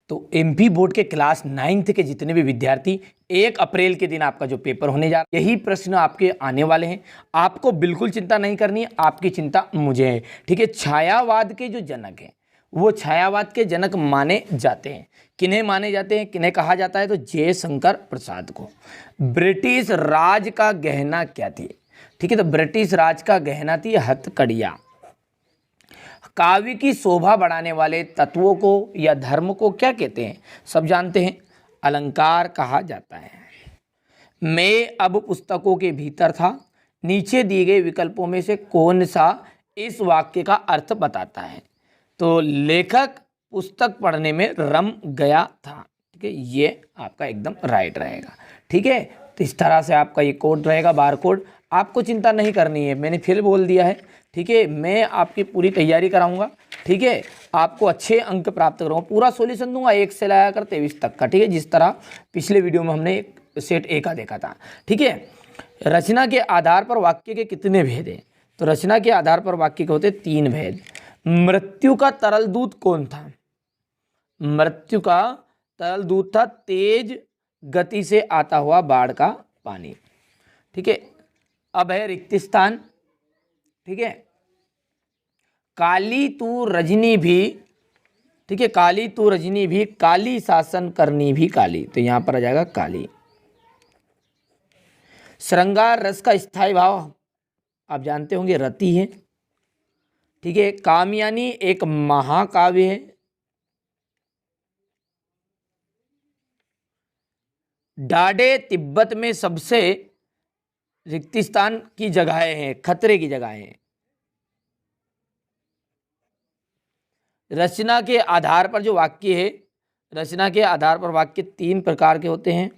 तो MP board के class 9th के जितने भी विद्यार्थी 1 अप्रैल के दिन आपका जो पेपर होने जा रहा है, यही प्रश्न आपके आने वाले हैं। आपको बिल्कुल चिंता नहीं करनी है, आपकी चिंता मुझे है। ठीक है, छायावाद के जो जनक हैं वो छायावाद के जनक माने जाते हैं। किन्हें माने जाते हैं, किन्हें कहा जाता है? तो जयशंकर प्रसाद को। ब्रिटिश राज का गहना क्या थी? ठीक है, तो ब्रिटिश राज का गहना थी हथकड़ियाँ। काव्य की शोभा बढ़ाने वाले तत्वों को या धर्म को क्या कहते हैं? सब जानते हैं, अलंकार कहा जाता है। मैं अब पुस्तकों के भीतर था, नीचे दिए गए विकल्पों में से कौन सा इस वाक्य का अर्थ बताता है? तो लेखक पुस्तक पढ़ने में रम गया था। ठीक है, ये आपका एकदम राइट रहेगा। ठीक है, तो इस तरह से आपका ये कोड रहेगा, बार कोड। आपको चिंता नहीं करनी है, मैंने फिर बोल दिया है। ठीक है, मैं आपकी पूरी तैयारी कराऊंगा। ठीक है, आपको अच्छे अंक प्राप्त करूँगा, पूरा सॉल्यूशन दूंगा 1 से लगाकर 23 तक का। ठीक है, जिस तरह पिछले वीडियो में हमने सेट ए का देखा था। ठीक है, रचना के आधार पर वाक्य के कितने भेद हैं? तो रचना के आधार पर वाक्य के होते 3 भेद। मृत्यु का तरल दूत कौन था? मृत्यु का तरल दूत था तेज गति से आता हुआ बाढ़ का पानी। ठीक है, अब है रिक्त स्थान। ठीक है, काली तू रजनी भी। ठीक है, काली तू रजनी भी, काली शासन करनी भी काली, तो यहां पर आ जाएगा काली। श्रृंगार रस का स्थायी भाव आप जानते होंगे रति है। ठीक है, कामयानी एक महाकाव्य है। डाडे तिब्बत में सबसे रिक्त स्थान की जगहें हैं, खतरे की जगहें हैं। रचना के आधार पर जो वाक्य है, रचना के आधार पर वाक्य 3 प्रकार के होते हैं।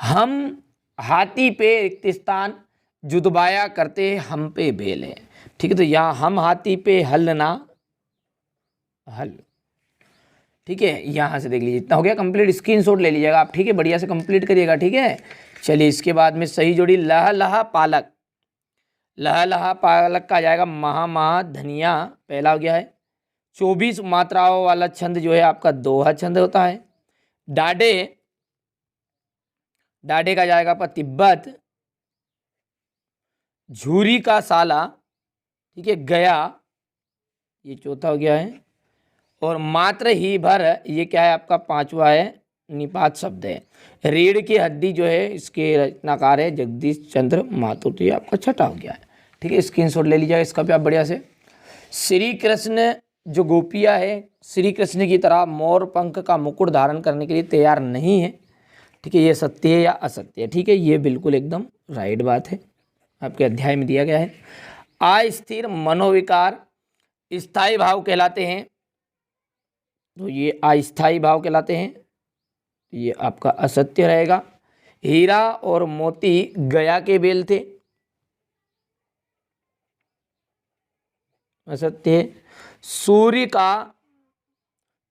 हम हाथी पे रिक्त स्थान जुदबाया करते, हम पे बेल है। ठीक है, तो यहाँ हम हाथी पे हल ना हल। ठीक है, यहाँ से देख लीजिए, इतना हो गया कंप्लीट। स्क्रीनशॉट ले लीजिएगा आप। ठीक है, बढ़िया से कंप्लीट करिएगा। ठीक है, चलिए इसके बाद में सही जोड़ी लह लहा पालक। लह लहा पालक का आ जाएगा महा महा धनिया, पहला हो गया है। 24 मात्राओं वाला छंद जो है आपका दोहा छंद होता है। डाडे, डाडे का जाएगा आपका तिब्बत। झूरी का साला, ठीक है, गया, ये चौथा हो गया है। और मात्र ही भर, ये क्या है आपका 5वां है, निपात शब्द है। रीढ़ की हड्डी जो है इसके रचनाकार है जगदीश चंद्र माथुर, तो ये आपका 6ठा हो गया है। ठीक है, स्क्रीनशॉट ले लीजिएगा इसका भी आप बढ़िया से। श्री कृष्ण जो गोपियाँ है श्री कृष्ण की तरह मोर पंख का मुकुट धारण करने के लिए तैयार नहीं है। ठीक है, ये सत्य है या असत्य है? ठीक है, ये बिल्कुल एकदम राइट बात है, आपके अध्याय में दिया गया है। अस्थिर मनोविकार स्थायी भाव कहलाते हैं, तो ये अस्थायी भाव कहलाते हैं, ये आपका असत्य रहेगा। हीरा और मोती गया के बेल थे, असत्य है। सूर्य का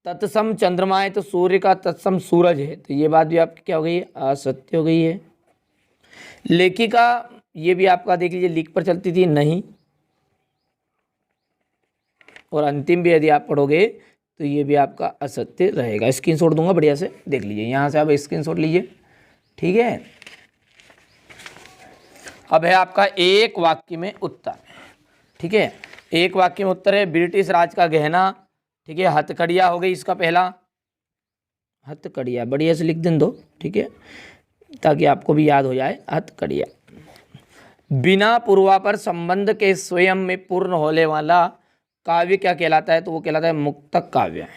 तत्सम चंद्रमा है, तो सूर्य का तत्सम सूरज है, तो ये बात भी आपकी क्या हो गई है? असत्य हो गई है। लेखिका, ये भी आपका देख लीजिए लीक पर चलती थी, नहीं। और अंतिम भी यदि आप पढ़ोगे तो ये भी आपका असत्य रहेगा। स्क्रीनशॉट दूंगा, बढ़िया से देख लीजिए, यहाँ से आप स्क्रीनशॉट लीजिए। ठीक है, अब है आपका एक वाक्य में उत्तर। ठीक है, एक वाक्य में उत्तर है ब्रिटिश राज का गहना। ठीक है, हथकड़िया हो गई इसका पहला, हथकड़िया बढ़िया से लिख दें दो। ठीक है, ताकि आपको भी याद हो जाए, हथकड़िया। बिना पूर्वापर संबंध के स्वयं में पूर्ण होने वाला काव्य क्या कहलाता है? तो वो कहलाता है मुक्तक काव्य।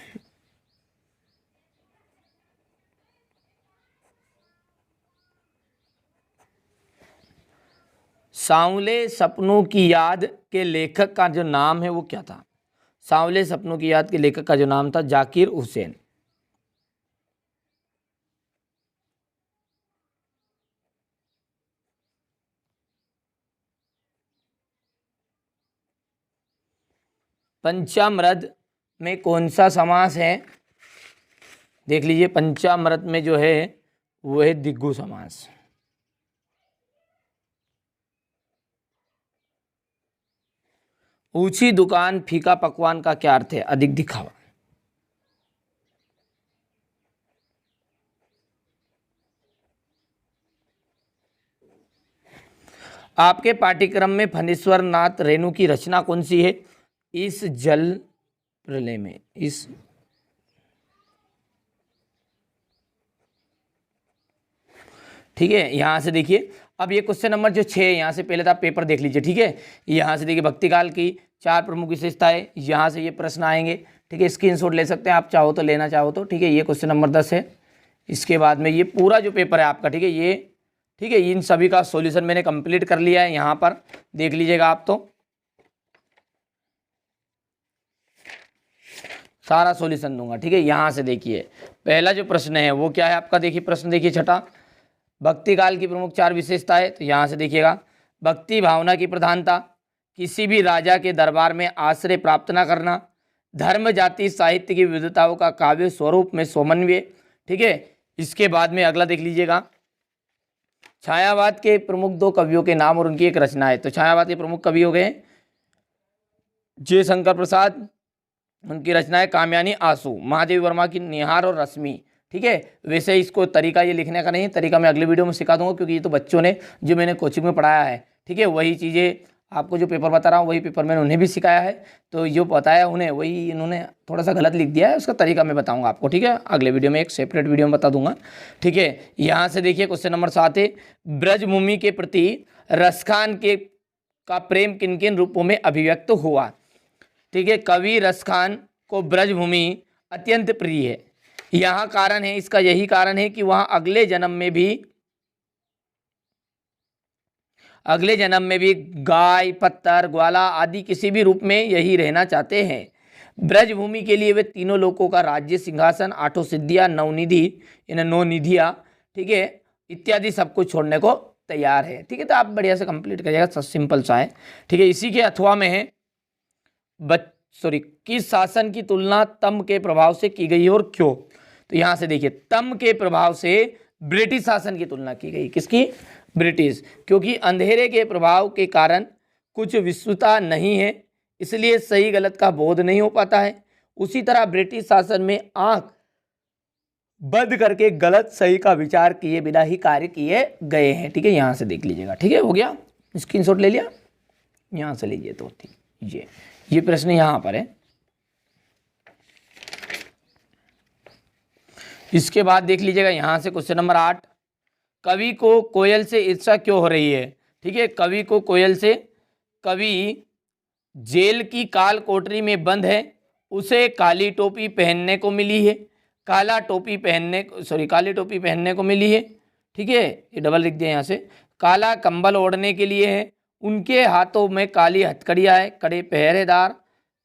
सांवले सपनों की याद के लेखक का जो नाम है वो क्या था? सांवले सपनों की याद के लेखक का जो नाम था जाकिर हुसैन। पंचामृत में कौन सा समास है? देख लीजिए, पंचामृत में जो है वो है दिग्गु समास। ऊंची दुकान फीका पकवान का क्या अर्थ है? अधिक दिखावा। आपके पाठ्यक्रम में फणीश्वर नाथ रेणु की रचना कौन सी है? इस जल प्रलय में, इस ठीक है। यहाँ से देखिए, अब ये क्वेश्चन नंबर जो 6 है, यहाँ से पहले तो आप पेपर देख लीजिए, ठीक है। यहाँ से देखिए भक्ति काल की 4 प्रमुख विशेषताएं, यहाँ से ये प्रश्न आएंगे, ठीक है। स्क्रीनशॉट ले सकते हैं आप, चाहो तो लेना चाहो तो, ठीक है। ये क्वेश्चन नंबर 10 है। इसके बाद में ये पूरा जो पेपर है आपका, ठीक है, ये ठीक है, इन सभी का सॉल्यूशन मैंने कंप्लीट कर लिया है, यहाँ पर देख लीजिएगा आप, तो सारा सॉल्यूशन दूंगा, ठीक है। यहाँ से देखिए पहला जो प्रश्न है वो क्या है आपका, देखिए प्रश्न देखिए छठा, भक्ति काल की प्रमुख 4 विशेषताएं। तो यहाँ से देखिएगा, भक्ति भावना की प्रधानता, किसी भी राजा के दरबार में आश्रय प्राप्त न करना, धर्म जाति साहित्य की विविधताओं का काव्य स्वरूप में समन्वय, ठीक है। इसके बाद में अगला देख लीजिएगा, छायावाद के प्रमुख 2 कवियों के नाम और उनकी एक रचना है। तो छायावाद के प्रमुख कवि हो गए जयशंकर प्रसाद, उनकी रचना है कामयानी आंसू, महादेव वर्मा की निहार और रश्मि, ठीक है। वैसे इसको तरीका ये लिखने का नहीं है, तरीका मैं अगले वीडियो में सिखा दूंगा, क्योंकि ये तो बच्चों ने जो मैंने कोचिंग में पढ़ाया है, ठीक है, वही चीज़ें आपको जो पेपर बता रहा हूँ वही पेपर मैंने उन्हें भी सिखाया है, तो जो बताया उन्हें वही इन्होंने थोड़ा सा गलत लिख दिया है, उसका तरीका मैं बताऊंगा आपको, ठीक है। अगले वीडियो में एक सेपरेट वीडियो में बता दूंगा, ठीक है। यहाँ से देखिए क्वेश्चन नंबर 7 है, ब्रजभूमि के प्रति रसखान के का प्रेम किन किन रूपों में अभिव्यक्त हुआ? ठीक है, कवि रसखान को ब्रजभूमि अत्यंत प्रिय है। यहाँ कारण है, इसका यही कारण है कि वह अगले जन्म में भी गाय, पत्थर, ग्वाला आदि किसी भी रूप में यही रहना चाहते हैं। ब्रजभूमि के लिए वे तीनों लोकों का राज्य, सिंहासन, 8 सिद्धियां, 9 निधि, इन 9 निधियां, ठीक है, इत्यादि सब कुछ छोड़ने को तैयार है, ठीक है। तो आप बढ़िया से कंप्लीट करिएगा, सिंपल सा है, ठीक है। इसी के अथवा में है किस शासन की तुलना तम के प्रभाव से की गई है और क्यों? तो यहां से देखिए, तम के प्रभाव से ब्रिटिश शासन की तुलना की गई। किसकी? ब्रिटिश, क्योंकि अंधेरे के प्रभाव के कारण कुछ विश्वता नहीं है, इसलिए सही गलत का बोध नहीं हो पाता है। उसी तरह ब्रिटिश शासन में आंख बंद करके गलत सही का विचार किए बिना ही कार्य किए गए हैं, ठीक है। यहां से देख लीजिएगा, ठीक है, हो गया, स्क्रीनशॉट ले लिया, यहां से लीजिए, तो ठीक ये प्रश्न यहां पर है। इसके बाद देख लीजिएगा यहां से क्वेश्चन नंबर 8, कवि को कोयल से ईर्ष्या क्यों हो रही है? ठीक है, कवि को कोयल से, कवि जेल की काल कोठरी में बंद है, उसे काली टोपी पहनने को मिली है, काली टोपी पहनने को मिली है, ठीक है, ये डबल लिख दिया यहाँ से, काला कंबल ओढ़ने के लिए है, उनके हाथों में काली हथकड़ियाँ है, कड़े पहरेदार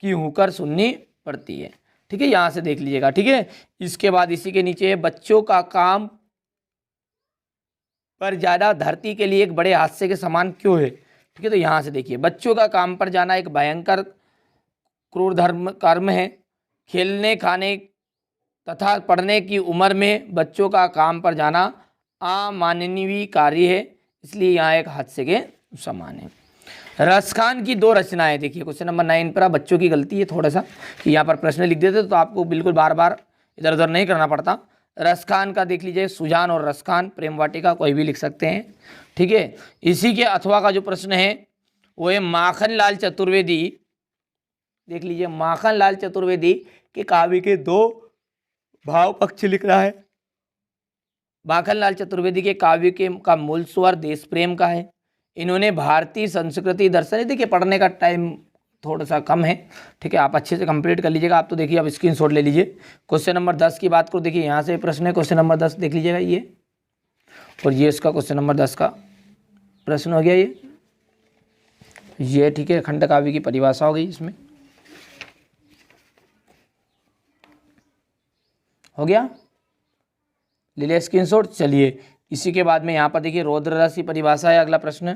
की हुकर सुननी पड़ती है, ठीक है। यहाँ से देख लीजिएगा, ठीक है। इसके बाद इसी के नीचे है, बच्चों का काम पर ज़्यादा धरती के लिए एक बड़े हादसे के समान क्यों है? ठीक है, तो यहाँ से देखिए, बच्चों का काम पर जाना एक भयंकर क्रूर कर्म है। खेलने, खाने तथा पढ़ने की उम्र में बच्चों का काम पर जाना अमानवीय कार्य है, इसलिए यहाँ एक हादसे के समान है। रसखान की 2 रचनाएं, देखिए क्वेश्चन नंबर 9 पर, बच्चों की गलती है थोड़ा सा कि यहाँ पर प्रश्न लिख देते तो आपको बिल्कुल बार बार इधर उधर नहीं करना पड़ता। रसखान का देख लीजिए, सुजान और रसखान, प्रेम वाटिका, कोई भी लिख सकते हैं, ठीक है। इसी के अथवा का जो प्रश्न है वो है माखनलाल चतुर्वेदी, देख लीजिए, माखनलाल चतुर्वेदी के काव्य के 2 भाव पक्ष लिख रहा है। माखनलाल चतुर्वेदी के काव्य के का मूल स्वर देश प्रेम का है। इन्होंने भारतीय संस्कृति दर्शन, देखिए पढ़ने का टाइम थोड़ा सा कम है, ठीक है, आप अच्छे से कंप्लीट कर लीजिएगा। आप तो देखिए, आप स्क्रीनशॉट ले लीजिए। क्वेश्चन नंबर 10 की बात करो, देखिए यहाँ से प्रश्न है, क्वेश्चन नंबर 10 देख लीजिएगा ये, और ये इसका क्वेश्चन नंबर 10 का प्रश्न हो गया ये, ठीक है। खंड काव्य की परिभाषा हो गई, इसमें हो गया, ले लिया स्क्रीनशॉट। चलिए, इसी के बाद में यहाँ पर देखिए रौद्र रस की परिभाषा है, अगला प्रश्न।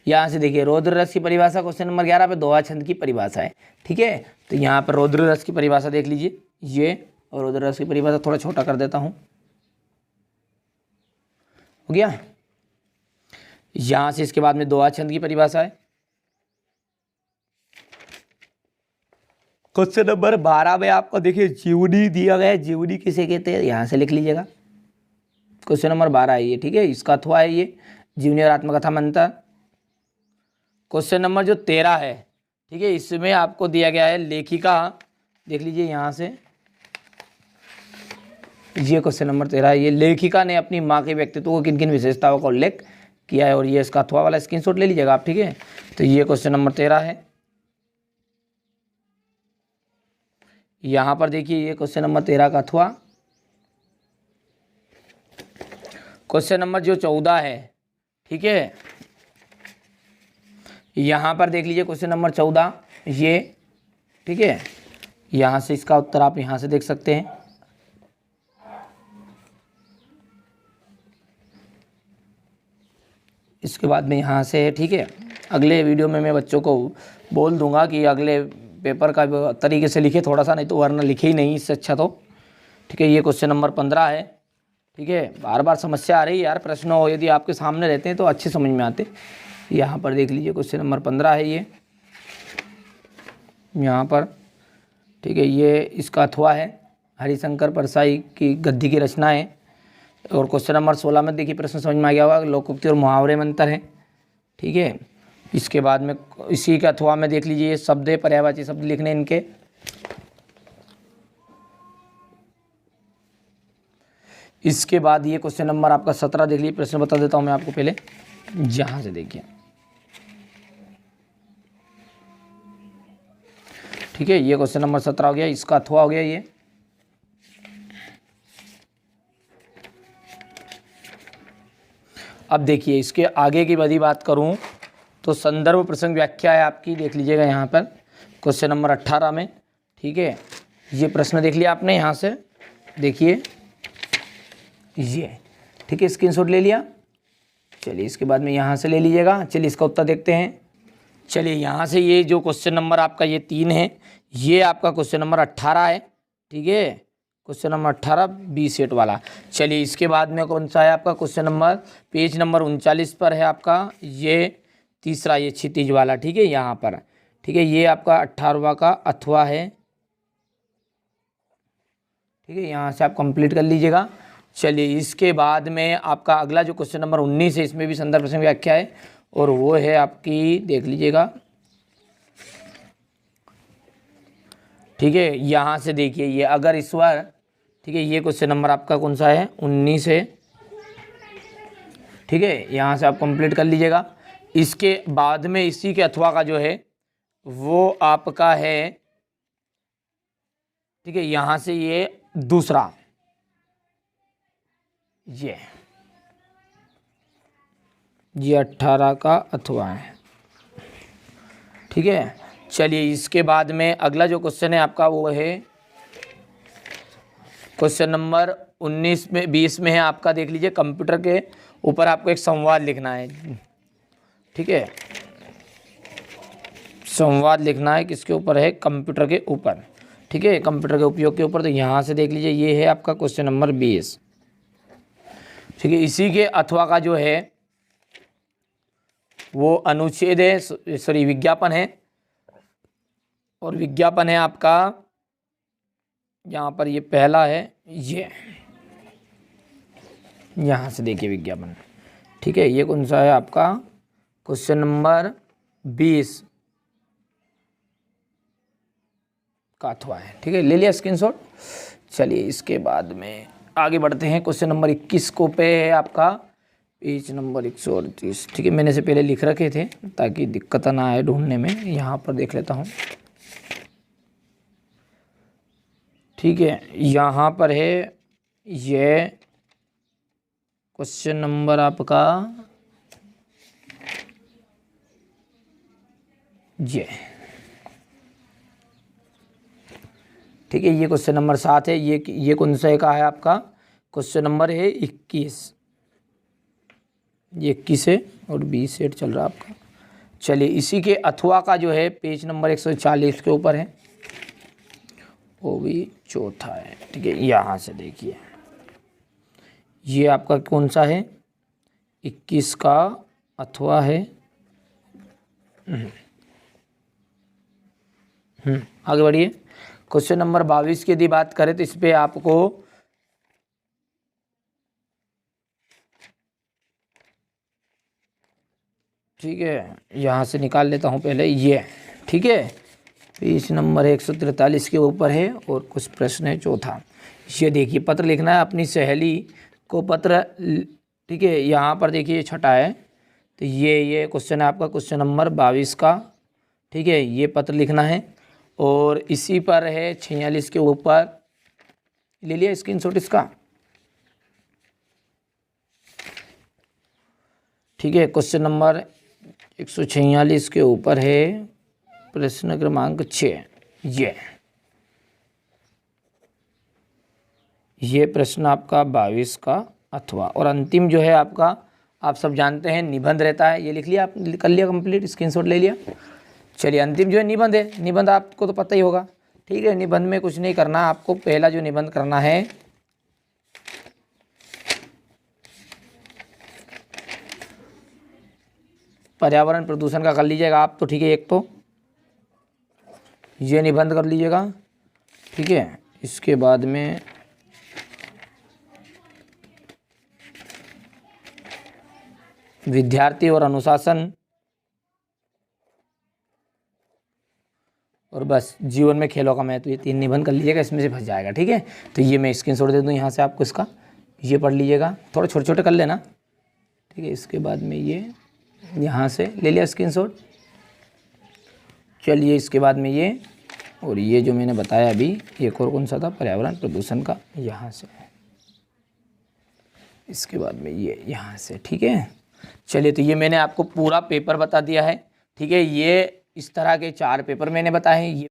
यहाँ से देखिए रौद्र रस की परिभाषा क्वेश्चन नंबर 11 पे दोहा छंद की परिभाषा है, ठीक है। तो यहाँ पर रौद्र रस की परिभाषा देख लीजिए ये, और रौद्र रस की परिभाषा थोड़ा छोटा कर देता हूँ, हो गया। यहाँ से इसके बाद में दोहा छंद की परिभाषा है, क्वेश्चन नंबर 12 में आपको देखिए जीवनी दिया गया है। जीवनी किसे कहते हैं यहाँ से लिख लीजिएगा। क्वेश्चन नंबर 12 है ये, ठीक है, इसका अथवा है ये, जीवनी और आत्मकथा मंत्र। क्वेश्चन नंबर जो 13 है, ठीक है, इसमें आपको दिया गया है लेखिका, देख लीजिए यहाँ से, ये क्वेश्चन नंबर 13 है, ये लेखिका ने अपनी माँ के व्यक्तित्व को किन किन विशेषताओं का उल्लेख किया है, और ये इसका अथवा वाला स्क्रीनशॉट ले लीजिएगा आप, ठीक है। तो ये क्वेश्चन नंबर 13 है। यहाँ पर देखिए ये क्वेश्चन नंबर 13 का अथवा। क्वेश्चन नंबर जो 14 है, ठीक है, यहाँ पर देख लीजिए क्वेश्चन नंबर 14 ये, ठीक है, यहाँ से इसका उत्तर आप यहाँ से देख सकते हैं। इसके बाद में यहाँ से है, ठीक है। अगले वीडियो में मैं बच्चों को बोल दूंगा कि अगले पेपर का तरीके से लिखे थोड़ा सा, नहीं तो वरना लिखे ही नहीं इससे अच्छा तो, ठीक है। ये क्वेश्चन नंबर 15 है, ठीक है। बार बार समस्या आ रही है यार, प्रश्न हो यदि आपके सामने रहते हैं तो अच्छे समझ में आते। यहाँ पर देख लीजिए क्वेश्चन नंबर 15 है ये, यहाँ पर, ठीक है, ये इसका अथवा है, हरिशंकर परसाई की गद्दी की रचना है। और क्वेश्चन नंबर 16 में देखिए प्रश्न समझ में आ गया होगा, लोकोक्ति और मुहावरे में अंतर है, ठीक है। इसके बाद में इसी के अथवा में देख लीजिए शब्द, पर्यायवाची शब्द लिखने इनके। इसके बाद ये क्वेश्चन नंबर आपका 17 देख लीजिए, प्रश्न बता देता हूं मैं आपको पहले, जहां से देखिए, ठीक है। ये क्वेश्चन नंबर 17 हो गया, इसका अथवा हो गया ये। अब देखिए इसके आगे की बड़ी बात करूं तो संदर्भ प्रसंग व्याख्या है आपकी, देख लीजिएगा यहाँ पर क्वेश्चन नंबर 18 में, ठीक है। ये प्रश्न देख लिया आपने, यहाँ से देखिए ये, ठीक है, स्क्रीनशॉट ले लिया। चलिए इसके बाद में यहाँ से ले लीजिएगा। चलिए इसका उत्तर देखते हैं। चलिए यहाँ से ये जो क्वेश्चन नंबर आपका ये 3 है, ये आपका क्वेश्चन नंबर 18 है, ठीक है, क्वेश्चन नंबर 18 बी सेट वाला। चलिए इसके बाद में कौन सा है आपका क्वेश्चन नंबर, पेज नंबर 39 पर है आपका ये तीसरा, ये क्षितिज वाला, ठीक है, यहाँ पर, ठीक है, ये आपका 18वां का अथवा है, ठीक है, यहाँ से आप कंप्लीट कर लीजिएगा। चलिए इसके बाद में आपका अगला जो क्वेश्चन नंबर 19 है, इसमें भी संदर्भ प्रसंग व्याख्या है, और वो है आपकी, देख लीजिएगा, ठीक है। यहाँ से देखिए ये अगर ईश्वर, ठीक है, ये क्वेश्चन नंबर आपका कौन सा है, 19 है, ठीक है, यहाँ से आप कंप्लीट कर लीजिएगा। इसके बाद में इसी के अथवा का जो है वो आपका है, ठीक है, यहाँ से ये दूसरा, ये 18 का अथवा है, ठीक है। चलिए इसके बाद में अगला जो क्वेश्चन है आपका वो है क्वेश्चन नंबर 19 में 20 में है आपका, देख लीजिए, कंप्यूटर के ऊपर आपको एक संवाद लिखना है, ठीक है, संवाद लिखना है, किसके ऊपर है, कंप्यूटर के ऊपर, ठीक है, कंप्यूटर के उपयोग के ऊपर। तो यहाँ से देख लीजिए ये है आपका क्वेश्चन नंबर 20, ठीक है। इसी के अथवा का जो है वो अनुच्छेद है, सॉरी विज्ञापन है, और विज्ञापन है आपका यहाँ पर, ये पहला है, ये यहाँ से देखिए विज्ञापन, ठीक है, ये कौन सा है आपका क्वेश्चन नंबर 20 का अथवा है, ठीक है, ले लिया स्क्रीनशॉट। चलिए इसके बाद में आगे बढ़ते हैं, क्वेश्चन नंबर 21 को पे है आपका पेज नंबर 138, ठीक है, मैंने से पहले लिख रखे थे ताकि दिक्कत ना आए ढूंढने में। यहाँ पर देख लेता हूँ, ठीक है, यहाँ पर है ये क्वेश्चन नंबर आपका ये, ठीक है, ये क्वेश्चन नंबर 7 है, ये कौन सा का है आपका क्वेश्चन नंबर है 21, ये 21 है और 20 सेट चल रहा है आपका। चलिए इसी के अथवा का जो है पेज नंबर 140 के ऊपर है, वो भी चौथा है, ठीक है। यहाँ से देखिए ये आपका कौन सा है, 21 का अथवा है, आगे बढ़िए। क्वेश्चन नंबर 22 की यदि बात करें तो इस पे आपको ठीक है, यहाँ से निकाल लेता हूँ पहले ये, ठीक है। पेज नंबर 143 के ऊपर है और कुछ प्रश्न है चौथा। ये देखिए, पत्र लिखना है अपनी सहेली को पत्र, ठीक है। यहाँ पर देखिए छठा है, तो ये क्वेश्चन है आपका क्वेश्चन नंबर 22 का, ठीक है। ये पत्र लिखना है और इसी पर है 46 के ऊपर, ले लिया स्क्रीनशॉट इसका, ठीक है। क्वेश्चन नंबर 146 के ऊपर है प्रश्न क्रमांक 6, ये प्रश्न आपका 22 का अथवा, और अंतिम जो है आपका, आप सब जानते हैं निबंध रहता है। ये लिख लिया, आप कर लिया कंप्लीट, स्क्रीनशॉट ले लिया। चलिए अंतिम जो है निबंध है। निबंध आपको तो पता ही होगा, ठीक है। निबंध में कुछ नहीं करना आपको, पहला जो निबंध करना है पर्यावरण प्रदूषण का कर लीजिएगा आप तो, ठीक है। एक तो ये निबंध कर लीजिएगा, ठीक है। इसके बाद में विद्यार्थी और अनुशासन, और बस जीवन में खेलों का महत्व, ये 3 निबंध कर लीजिएगा, इसमें से फंस जाएगा, ठीक है। तो ये मैं स्क्रीनशॉट दे दूँ यहाँ से आपको इसका, ये पढ़ लीजिएगा, थोड़ा छोटे छोटे कर लेना, ठीक है। इसके बाद में ये यहाँ से ले लिया स्क्रीनशॉट। चलिए इसके बाद में ये, और ये जो मैंने बताया अभी एक और कौन सा था, पर्यावरण प्रदूषण का, यहाँ से। इसके बाद में ये यहाँ से, ठीक है। चलिए तो ये मैंने आपको पूरा पेपर बता दिया है, ठीक है। ये इस तरह के 4 पेपर मैंने बताए हैं। ये